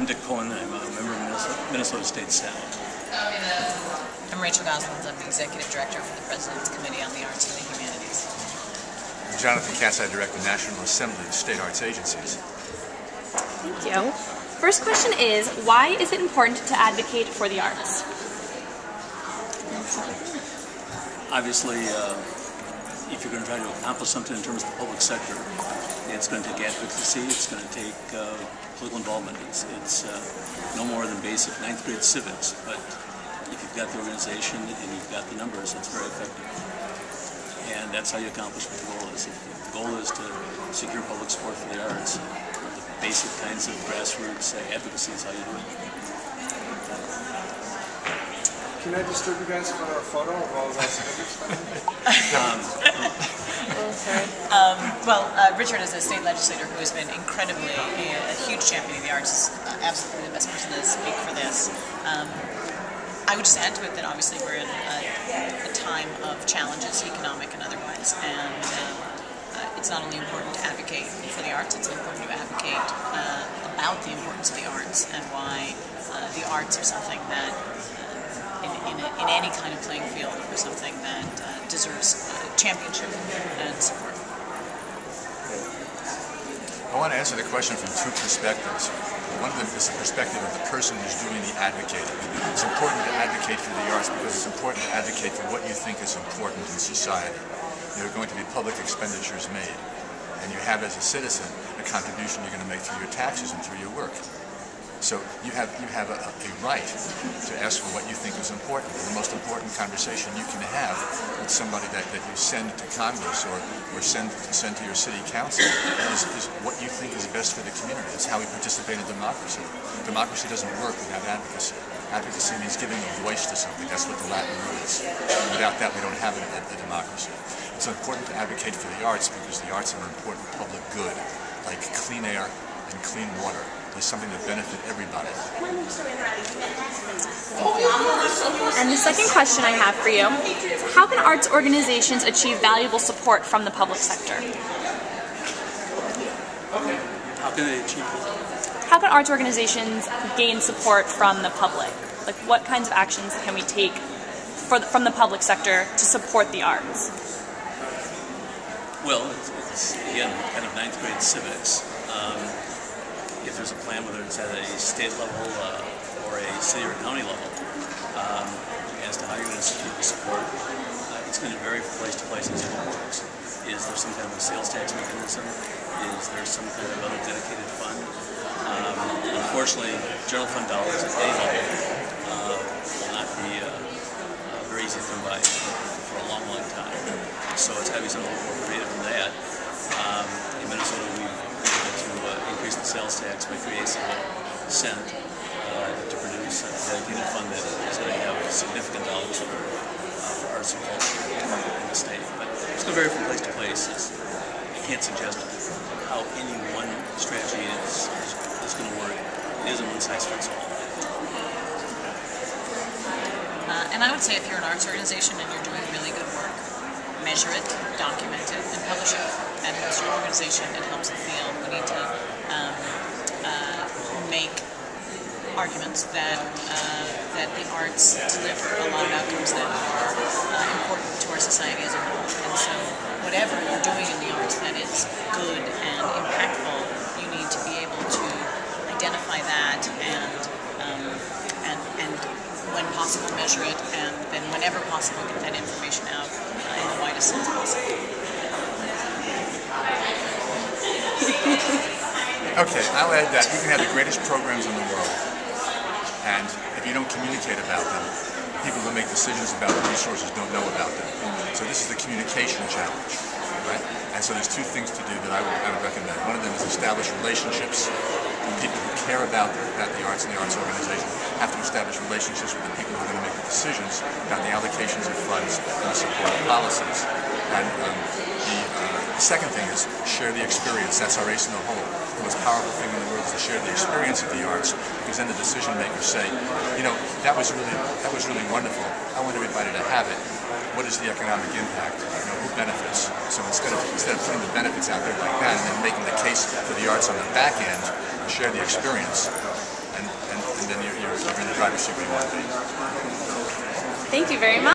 I'm Dick Cohen. I'm a member of Minnesota State Senate. I'm Rachel Goslins. I'm the Executive Director for the President's Committee on the Arts and the Humanities. I'm Jonathan Katz. I direct the National Assembly of State Arts Agencies. Thank you. First question is, why is it important to advocate for the arts? Obviously, if you're going to try to accomplish something in terms of the public sector, it's going to take advocacy, it's going to take political involvement. It's no more than basic 9th grade civics, but if you've got the organization and you've got the numbers, it's very effective. And that's how you accomplish what the goal is. If the goal is to secure public support for the arts, the basic kinds of grassroots advocacy is how you do it. Can I disturb you guys for a photo of all of our senators? Richard is a state legislator who has been incredibly a huge champion of the arts. Is absolutely the best person to speak for this. I would just add to it that obviously we're in a time of challenges, economic and otherwise, and it's not only important to advocate for the arts, it's important to advocate about the importance of the arts and why the arts are something that in any kind of playing field are something that deserves championship and support. I want to answer the question from two perspectives. One of them is the perspective of the person who's doing the advocating. It's important to advocate for the arts because it's important to advocate for what you think is important in society. There are going to be public expenditures made, and you have as a citizen a contribution you're going to make through your taxes and through your work. So you have a right to ask for what you think is important. And the most important conversation you can have with somebody that you send to Congress or send to your city council is what you think is best for the community. It's how we participate in democracy. Democracy doesn't work without advocacy. Advocacy means giving a voice to something. That's what the Latin root is. Without that, we don't have a democracy. It's important to advocate for the arts because the arts are an important public good, like clean air and clean water. There's something that benefits everybody. And the second question I have for you is, how can arts organizations achieve valuable support from the public sector? How can they achieve it? How can arts organizations gain support from the public? Like, what kinds of actions can we take from the public sector to support the arts? Well, it's again, kind of 9th grade civics. If there's a plan, whether it's at a state level or a city or county level, as to how you're going to secure the support, it's going to vary from place to place as it works. Is there some kind of a sales tax mechanism? Is there some kind of other dedicated fund? Unfortunately, general fund dollars at any level will not be very easy to come by for a long, long time. So it's got to be something more creative than that. In Minnesota, we've increase the sales tax by 3/8 of a cent to produce a dedicated fund that is going to have significant dollars for arts and culture in the state. But it's going to vary from place to place. I can't suggest how any one strategy is going to work. It isn't one size fits all. And I would say if you're an arts organization and you're doing really good work, measure it, document it, and publish it. That helps your organization, it helps the field. We need to make arguments that the arts deliver a lot of outcomes that are important to our society as a whole. And so whatever you're doing in the arts that is good and impactful, you need to be able to identify that and when possible measure it, and then whenever possible get that information out in the widest sense possible. Okay, I'll add that you can have the greatest programs in the world, and if you don't communicate about them, people who make decisions about the resources don't know about them. So this is the communication challenge, right? And so there's two things to do that I would recommend. One of them is establish relationships with people who care about the arts and the arts organization. Have to establish relationships with the people who are going to make the decisions about the allocations of funds and the support policies. And the second thing is share the experience. That's our ace in the hole. The most powerful thing in the world is to share the experience of the arts, because then the decision makers say, you know, that was really wonderful. I want everybody to have it. What is the economic impact? You know, who benefits? So instead of putting the benefits out there like that and then making the case for the arts on the back end, share the experience. And you're in the driver's seat where you want to be. Thank you very much.